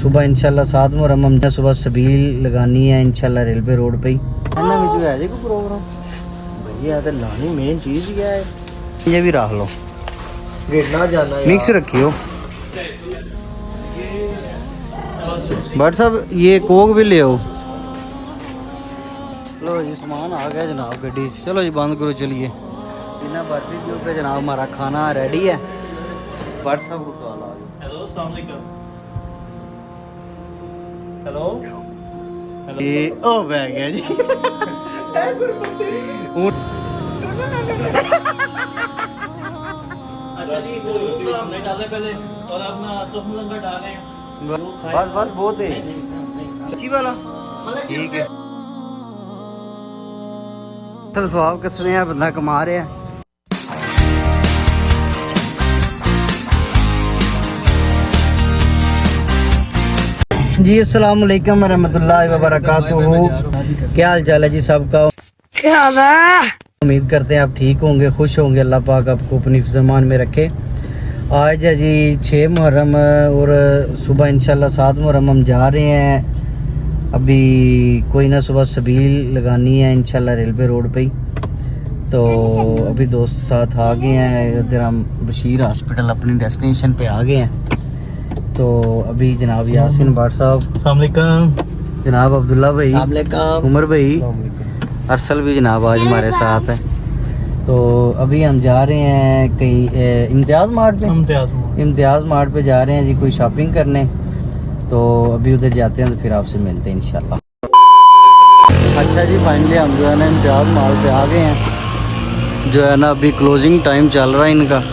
सुबह इंशाल्लाह 7 मुहर्रम हम सुबह सबील लगानी है इंशाल्लाह रेलवे रोड पे ही इन्ना में जो है जी कोई प्रोग्राम भैया तो लानी मेन चीज़ ही है ये भी रख लो गिरना जाना मिक्स रखियो बट साहब ये कोक भी ले आओ। लो जी सामान आ गया जनाब गड्डी चलो जी बंद करो चलिए बिना बारबेक्यू पे जनाब हमारा खाना रेडी है। बट साहब को कॉल आ गई। हेलो अस्सलाम वालेकुम। हेलो ये ओ बैग गया जी अच्छा जी वो हमने डाले पहले और अपना तुम लंगा डालें बस बस बहुत है अच्छी वाला ठीक है सर स्वाब कसने हैं बंदा कमा रहे हैं। जी अस्सलाम वालेकुम रहमतुल्लाहि व बरकातुहू। क्या हाल चाल है जी सबका? क्या हाल है? उम्मीद करते हैं आप ठीक होंगे खुश होंगे अल्लाह पाक आपको अपनी ज़मान में रखे। आज है जी 6 मुहर्रम और सुबह इंशाल्लाह 7 मुहर्रम हम जा रहे हैं। अभी कोई ना सुबह सबील लगानी है इंशाल्लाह रेलवे रोड पे ही तो अभी दोस्त साथ आ गए हैं इधर हम बशीर हॉस्पिटल अपनी डेस्टिनेशन पे आ गए हैं। तो अभी जनाब यासिन भाट साहब अस्सलाम वालेकुम जनाब अब्दुल्ला भाई उमर भाई अरसल भी जनाब आज हमारे साथ है। तो अभी हम जा रहे हैं कहीं इम्तियाज़ मार्ट पे इम्तियाज़ मार्ट पे जा रहे हैं जी कोई शॉपिंग करने। तो अभी उधर जाते हैं तो फिर आपसे मिलते हैं इंशाल्लाह। अच्छा जी फाइनली हम जो है ना इम्तियाज़ मार्ट पे आ गए हैं। जो है ना अभी क्लोजिंग टाइम चल रहा है इनका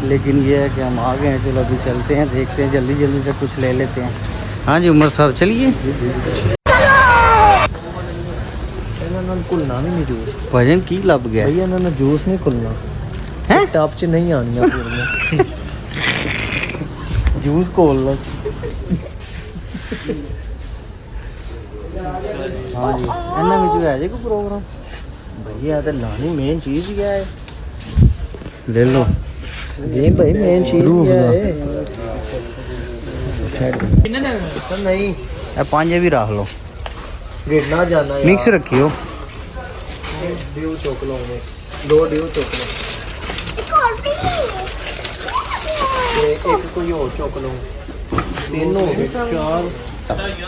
लेकिन ये है कि हम आ गए हैं। चलो अभी चलते हैं देखते हैं जल्दी जल्दी से कुछ ले लेते हैं। हाँ जी उमर साहब चलिए खुलना नहीं जूस भजन की लग गया भैया इन्होंने जूस नहीं खुलना है टॉप च नहीं आनी जूस खोल लो। हाँ जी इन्ना में है जी कोई प्रोग्राम भैया तो लानी मेन चीज़ ही है ले लो जी भाई मेन चीज़ है नहीं पांजे भी रख लो गिरना जाना मिक्स रखियो ड्यू चोक लो दो ड्यू चोक लो एक कोई और चोक लो तीन हो गए चार।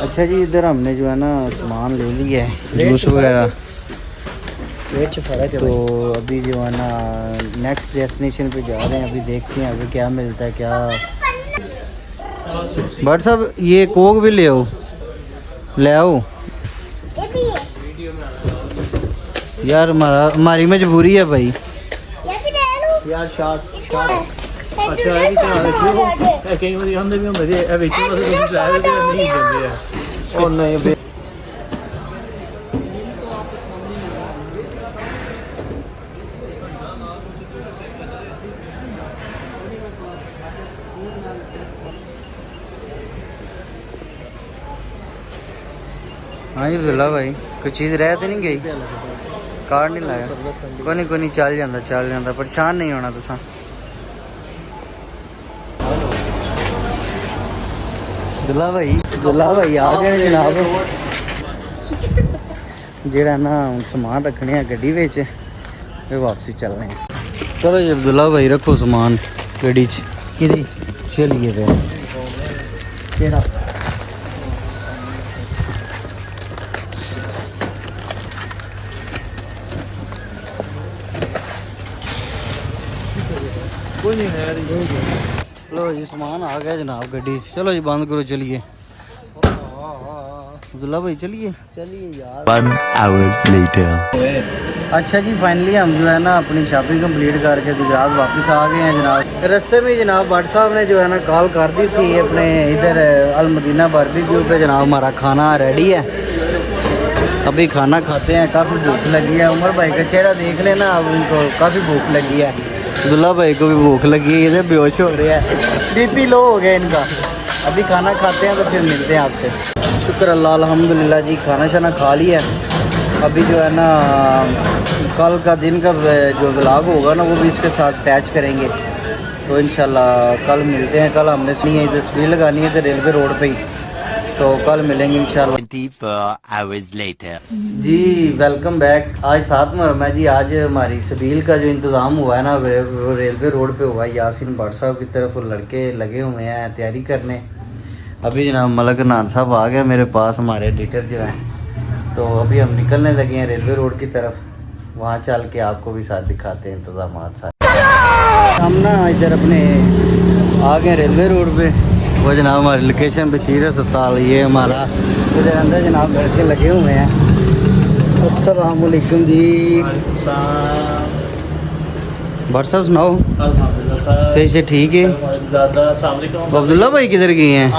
अच्छा जी इधर हमने जो है ना सामान ले लिया है जूस वगैरह तो अभी जो है ना नेक्स्ट डेस्टिनेशन पे जा रहे हैं। अभी देखते हैं अभी क्या मिलता है क्या। बट साहब ये कोक भी ले आओ ले आओ यार हमारी मजबूरी है भाई यार शॉट अच्छा है कि कई बार हम भी होंगे ये ਵਿੱਚ ਤੁਸੀਂ ਲਾਇਆ ਤੇ ਨਹੀਂ ਦਿੰਦੇ ਆ ਉਹ ਨਹੀਂ हाँ जी अब्दुल्ला भाई कोई चीज़ रह तो नहीं गई कार्ड नहीं लाया कोई नहीं चल जाता परेशान नहीं होना तुसा। अब्दुल्ला भाई आ गए जनाब जेड़ा ना सामान रखने हैं गड्डी विच फिर वापसी चलने हैं। चलो जी अब्दुल्ला भाई रखो सामान गड्डी च कि चलिए फिर लो जी सामान आ गया जनाब गड्डी चलो जी बंद करो चलिए अब्दुल्ला भाई चलिए यार 1 hour later अच्छा जी फाइनली हम जो है ना अपनी शॉपिंग कंप्लीट करके गुजरात वापस आ गए हैं जनाब। रास्ते में जनाब भट्ट साहब ने जो है ना कॉल कर दी थी अपने इधर अल मदीना बारबेक्यू पे जनाब हमारा खाना रेडी है। अभी खाना खाते हैं काफ़ी भूख लगी है। उमर भाई का चेहरा देख लेना अब उनको काफ़ी भूख लगी है। अब्दुल्ला भाई को भी भूख लगी है इधर बेहोश हो रहे हैं बीपी लो हो गया इनका। अभी खाना खाते हैं तो फिर मिलते हैं आपसे। शुक्र अल्लाह अल्हम्दुलिल्लाह जी खाना शाना खा लिया। अभी जो है ना कल का दिन का जो व्लॉग होगा ना वो भी इसके साथ अटैच करेंगे तो इंशाल्लाह कल मिलते हैं। कल हमने सुनी है इधर स्पीड लगानी है तो रेलवे रोड पे ही तो कल मिलेंगे इंशाल्लाह। 24 hours later. जी वेलकम बैक। आज 7 मुहर्रम है जी। आज हमारी सबील का जो इंतज़ाम हुआ है ना वो रेलवे रोड पे हुआ है। यासीन भट्ट साहब की तरफ वो लड़के लगे हुए हैं तैयारी करने। अभी जनाब मलक नान साहब आ गए मेरे पास, हमारे एडिटर जो हैं। तो अभी हम निकलने लगे हैं रेलवे रोड की तरफ। वहाँ चल के आपको भी साथ दिखाते हैं इंतज़ाम साथ। हम ना इधर अपने आ गए रेलवे रोड पे। वो जनाब हमारी लोकेशन बशीर अस्पताल, ये हमारा इधर अंदर जनाब लड़के लगे हुए हैं। अस्सलाम वालेकुम जी। भट्ट साहब सुनाओ। सही से ठीक है। अब्दुल्ला भाई किधर गए हैं?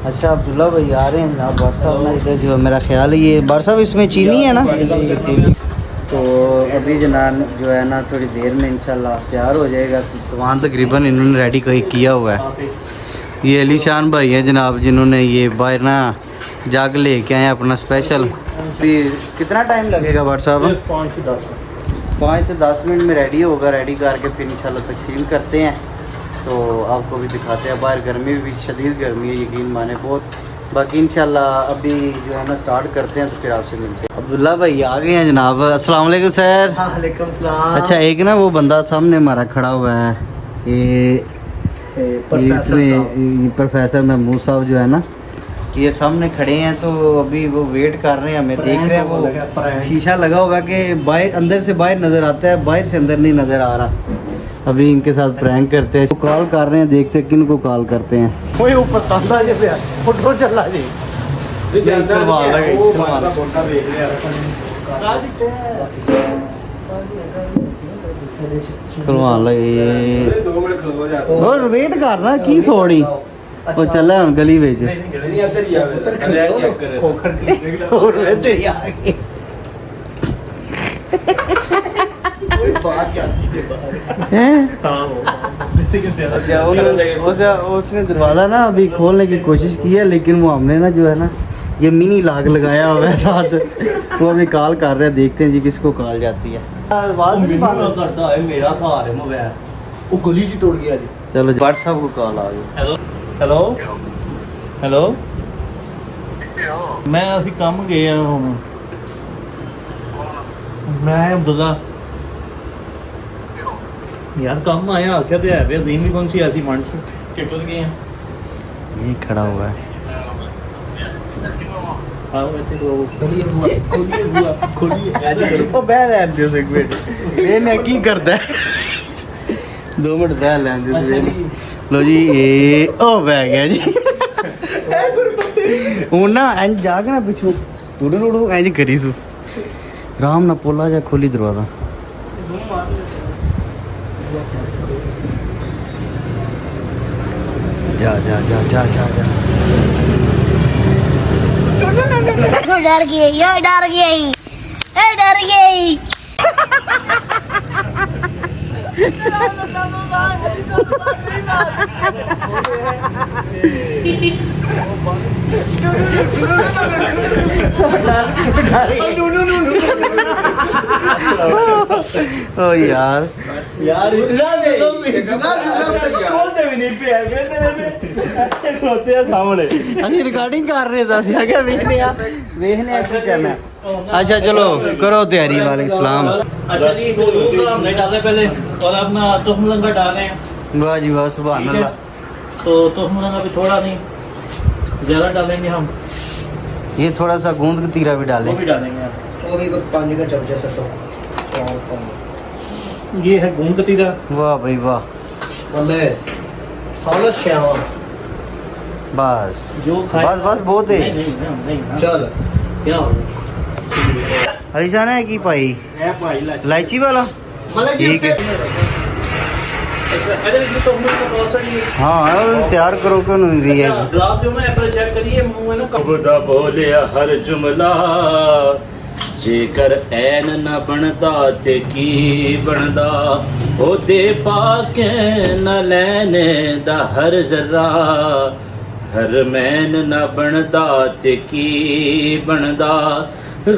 अच्छा अब्दुल्ला भाई आ रहे हैं जनाब। भट्ट साहब ना इधर जो मेरा ख्याल है ये भट्ट साहब इसमें चीनी है ना। तो अभी जनाब जो है ना थोड़ी देर में इंशाल्लाह तैयार हो जाएगा। तो वहाँ तकरीबन इन्होंने रेडी किया हुआ है। ये अलीशान भाई हैं जनाब जिन्होंने ये बाहर ना जग लेके आए अपना स्पेशल। फिर कितना टाइम लगेगा भट्ट साहब? 5 से 10 मिनट में रेडी होगा। रेडी करके फिर इंशाल्लाह तकसीम करते हैं। तो आपको भी दिखाते हैं। बाहर गर्मी भी शदीद गर्मी है, यकीन माने बहुत। बाकी इंशाल्लाह अभी जो है ना स्टार्ट करते हैं तो फिर आपसे मिलते हैं। अब्दुल्ला भाई आ गए हैं जनाब। अस्सलाम वालेकुम सर। वालेकुम सलाम। अच्छा एक ना वो बंदा सामने हमारा खड़ा हुआ है, ये प्रोफेसर महमूद साहब जो है ना, ये सामने खड़े हैं। तो अभी वो वेट कर रहे हैं, हमें देख रहे हैं। वो शीशा लगा हुआ है कि बाहर अंदर से बाहर नज़र आता है, बाहर से अंदर नहीं नज़र आ रहा। अभी इनके साथ प्रैंक करते हैं। तो कॉल कर रहे हैं, देखते हैं किन को कॉल करते हैं। कोई वो पसंद आ जाए फोटो चला जी। और वेट करना की सोड़ी वो चला हम गली बेच उसने दरवाज़ा ना अभी खोलने की कोशिश की है, लेकिन वो हमने ना जो है ना ये मिनी लाग लगाया हुआ है साथ। वो अभी कॉल कर रहे हैं, देखते हैं जी किसको कॉल जाती है। करता है मेरा घर है मोबाइल वो गली च टुट गया जी। चलो भट्ट साहब को कॉल आ गई। हेलो हेलो हेलो मैं ਅਸੀਂ ਕੰਮ ਗਏ ਆ ਹੁਣ। ਮੈਂ ਅਬਦੁੱਲਾ यार ਕੰਮ ਆਇਆ ਆਖਿਆ ਤੇ ਹੈ ਵੇ ਅਜ਼ੀਮ ਵੀ ਪਹੁੰਚੀ ਅਸੀਂ ਮੰਨ ਸੀ ਕਿੱਧਰ ਗਏ ਆ। ये खड़ा हुआ है। ਆਓ ਇੱਥੇ ਕੋ ਉਹ ਬਹਿ ਲੈਣ ਦਿਓ ਇੱਕ ਮਿੰਟ। ਇਹਨੇ ਕੀ ਕਰਦਾ 2 ਮਿੰਟ ਬਹਿ ਲੈਣ ਦਿਓ। ਲੋ ਜੀ ਇਹ ਉਹ ਬਹਿ ਗਿਆ ਜੀ। ਹੁਣ ਨਾ ਇੰਜ ਜਾ ਕੇ ਨਾ ਪਿੱਛੋਂ ਟੁੱਡੂ ਟੁੱਡੂ ਇੰਜ ਕਰੀ ਸੂ ਆਰਾਮ ਨਾਲ ਪੋਲਾ ਜਾ ਖੋਲੀ ਦਰਵਾਜ਼ਾ। जा जा जा जा जा जा। डर गई ये डर गई ए डर गई। ओ यार यार खोलते भी नहीं पे है तेरे खोते हैं सामने। ਅਸੀਂ ਰਿਕਾਰਡਿੰਗ ਕਰ ਰਹੇ ਸੀ। ਅਸੀਂ ਆਖਿਆ ਵੇਖਨੇ ਆ ਕੀ ਕਰਨਾ। अच्छा चलो करो तैयारी। वालेकुम सलाम। अच्छा जी सलाम नहीं डाले पहले और अपना तुहम लंगा डाल रहे हैं। वाह जी वाह सुभान अल्लाह। तो तुहम लंगा भी थोड़ा नहीं ज़्यादा डालेंगे हम। ये थोड़ा सा गूंद कतीरा भी डालें। वो भी डालेंगे आप। वो भी 5 का चमचा सर ये है गूंद कतीरा। वाह भाई वाह। बोले हालत श्यामा बस जो खाए बस बस बहुत है। नहीं चल क्या हो गया अलीशान है की पाई है भाई इलायची वाला ठीक है। अरे इसमें तो हमने बहुत सारी हाँ तैयार करो क्यों नहीं रही है। ग्लास में एप्पल चेक करिए मुंह में ना कबूदा बोले हर जुमला जेकर ऐन न बनदा ते की बनदा ओदे पाके न लैने दा हर जरा हर मैन न बनदा ते की बनदा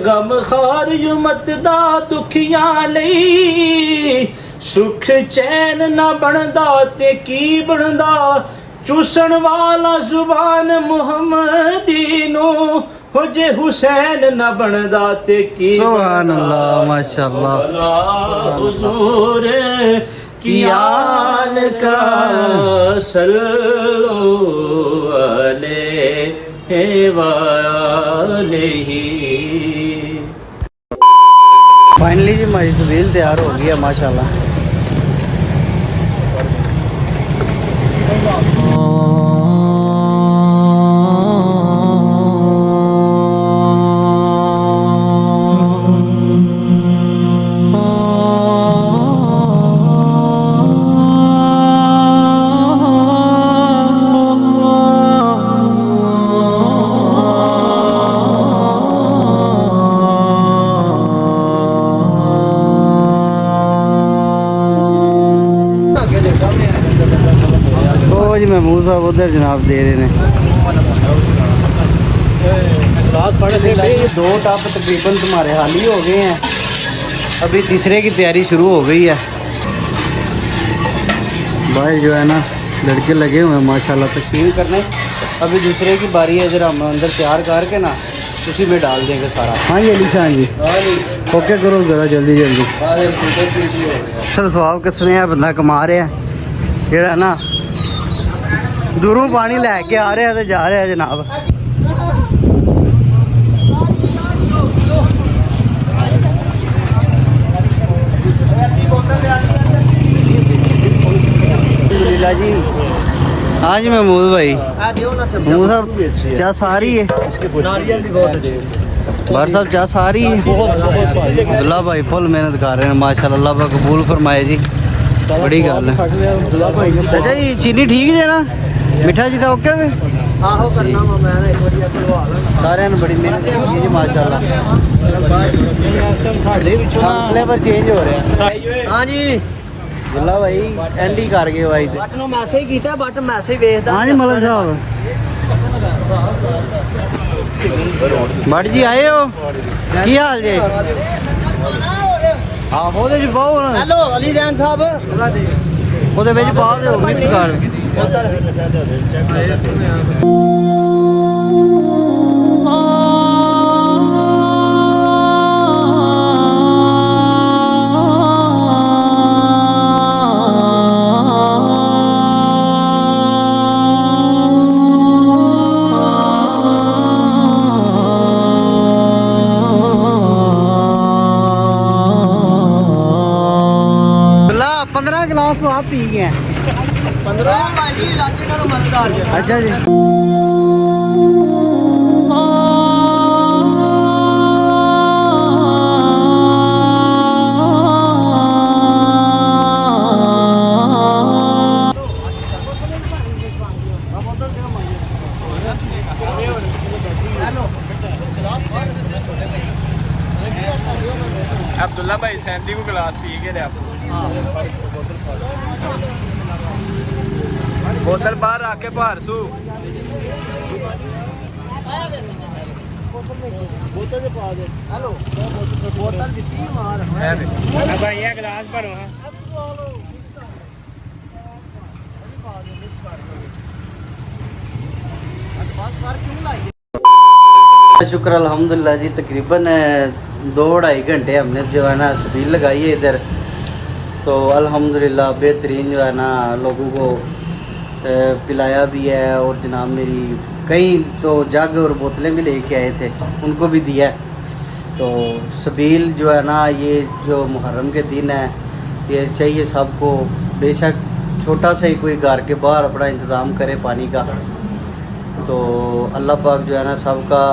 गम खार युमत दा दुखियां लई सुख चैन न बनदा ते की बनदा चूसण वाला जुबान मुहम्मदी नो हो जे हुसैन न बनदा ते की सुभान अल्लाह माशाअल्लाह हुजूर की आल का सल्लो अलैहि वालैहि। फाइनली जी हमारी सबील तैयार हो गई है माशाल्लाह। जी महमूद साहब उधर जनाब दे रहे हैं। ये 2 टप तकरीबन तुम्हारे हाल ही हो गए हैं, अभी तीसरे की तैयारी शुरू हो गई है। भाई जो है ना लड़के लगे हुए हैं माशाल्लाह तकसीम करने। अभी दूसरे की बारी है, इधर हम अंदर तैयार करके ना उसी में डाल देंगे सारा। हाँ जी अली शाह जी ओके करो ज़रा जल्दी जल्दी। सर स्वाब कसने बंदा कमा रहा है जेड़ा ना दूरों पानी लैके आ रहा है तो जा रहा है जनाब। अल्हम्दुलिल्लाह जी। हाँ जी महमूद भाई महमूद साहब चाह सारी है बार साहब चाह सारी है। अब्दुल्ला भाई फुल मेहनत कर रहे हैं माशाल्लाह, अल्लाह पाक कबूल फरमाए जी। बड़ी गल है चाचा जी। चीनी ठीक है ना मिठा जीठा ओके वे सारे ने बड़ी मेहनत की जी माशाल्लाह। फ्लेवर चेंज हो रहा है। हाँ जी गुल्ला भाई एंड ही कर गए भाई बट ਨੂੰ ਮੈਸੇਜ ਕੀਤਾ ਬਟ ਮੈਸੇਜ ਵੇਖਦਾ। हाँ जी मलक साहब भट जी आए हो की हाल जी? हाँ ਉਹਦੇ ਚ ਪਾਓ ਹੈਲੋ ਅਲੀ ਦੈਨ ਸਾਹਿਬ ਉਹਦੇ ਵਿੱਚ ਪਾ ਦਿਓ ਮਿਕਸ ਕਰ ਦਿਓ। तो आप पी गए हैं 15 ਭਾਜੀ ਇਲਾਕੇ ਨਾਲੋਂ ਮਜ਼ੇਦਾਰ ਜੀ। अच्छा जी अब्दुल्ला भाई सैंडी को गिलास पी के दे आपको बोतल बाहर आके भारसू ਹੈਲੋ ਬੋਤਲ ਦਿੱਤੀ ਮਾਰ भाई ये गिलास भरो हाँ शुक्र अल्हम्दुलिल्लाह जी। तकरीबन 2-2.5 घंटे हमने जो है ना सबील लगाई है इधर, तो अल्हम्दुलिल्लाह बेहतरीन जो है ना लोगों को पिलाया भी है। और जनाब मेरी कई तो जग और बोतलें भी लेके आए थे उनको भी दिया है। तो सबील जो है ना ये जो मुहर्रम के दिन है ये चाहिए सबको, बेशक छोटा सा ही कोई घर के बाहर अपना इंतज़ाम करे पानी का। तो अल्लाह पाक जो है ना सबका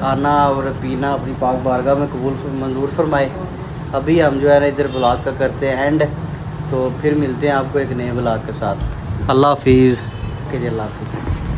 आना और पीना अपनी पाक बारगाह में कबूल मंजूर फरमाए। अभी हम जो है ना इधर ब्लॉग का करते हैं एंड, तो फिर मिलते हैं आपको एक नए ब्लॉग के साथ। अल्लाह हाफिज़ के जी अल्लाह हाफिज़।